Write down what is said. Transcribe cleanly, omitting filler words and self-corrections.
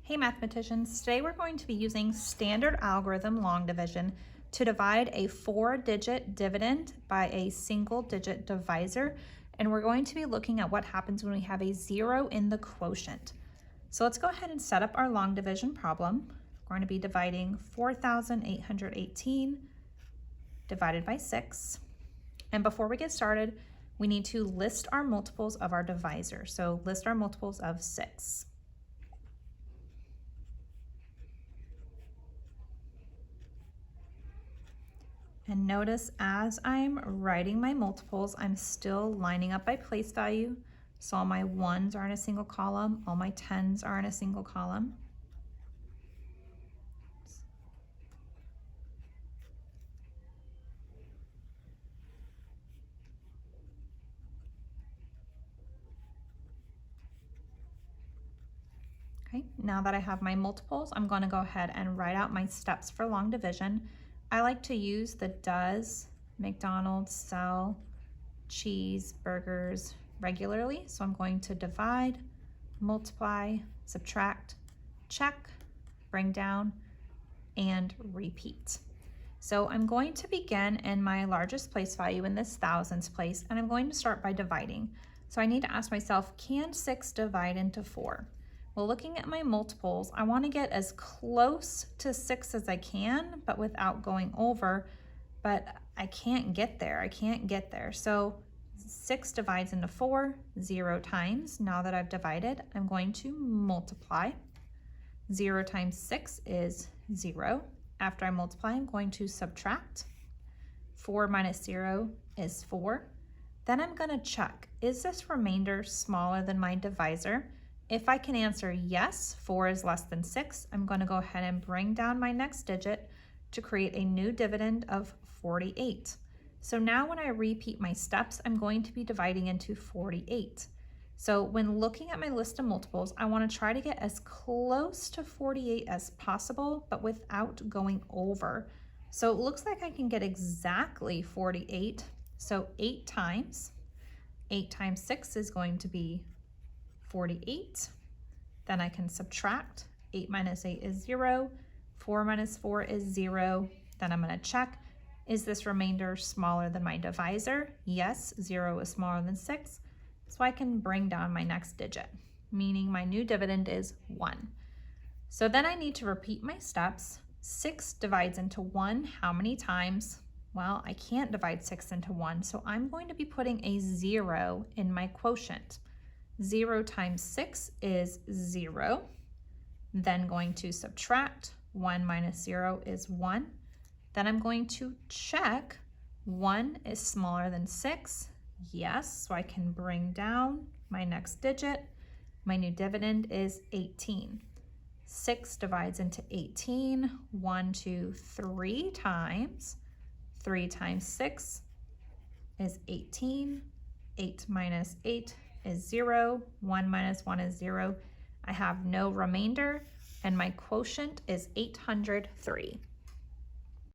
Hey mathematicians, today we're going to be using standard algorithm long division to divide a 4-digit dividend by a single-digit divisor, and we're going to be looking at what happens when we have a 0 in the quotient. So let's go ahead and set up our long division problem. We're going to be dividing 4,818 divided by 6. And before we get started, we need to list our multiples of our divisor. So list our multiples of 6. And notice as I'm writing my multiples, I'm still lining up by place value. So all my 1s are in a single column, all my 10s are in a single column. Okay, now that I have my multiples, I'm going to go ahead and write out my steps for long division. I like to use the does, McDonald's, sell, cheese, burgers regularly. So I'm going to divide, multiply, subtract, check, bring down, and repeat. So I'm going to begin in my largest place value in this thousands place, and I'm going to start by dividing. So I need to ask myself, can 6 divide into 4? Well, looking at my multiples, I want to get as close to 6 as I can, but without going over, but I can't get there. So 6 divides into 4, 0 times. Now that I've divided, I'm going to multiply. 0 times 6 is 0. After I multiply, I'm going to subtract. 4 minus 0 is 4. Then I'm going to check, is this remainder smaller than my divisor? If I can answer yes, 4 is less than 6, I'm going to go ahead and bring down my next digit to create a new dividend of 48. So now when I repeat my steps, I'm going to be dividing into 48. So when looking at my list of multiples, I want to try to get as close to 48 as possible, but without going over. So it looks like I can get exactly 48. So 8 times 6 is going to be 48. Then I can subtract. 8 minus 8 is 0. 4 minus 4 is 0. Then I'm going to check. Is this remainder smaller than my divisor? Yes, 0 is smaller than 6. So I can bring down my next digit, meaning my new dividend is 1. So then I need to repeat my steps. 6 divides into 1 how many times? Well, I can't divide 6 into 1, so I'm going to be putting a 0 in my quotient. 0 times 6 is 0. Then going to subtract. 1 minus 0 is 1. Then I'm going to check. 1 is smaller than 6. Yes, so I can bring down my next digit. My new dividend is 18. 6 divides into 18. 1, 2, 3 times. 3 times 6 is 18. 8 minus 8 is 0. 1 minus 1 is 0. I have no remainder, and my quotient is 803.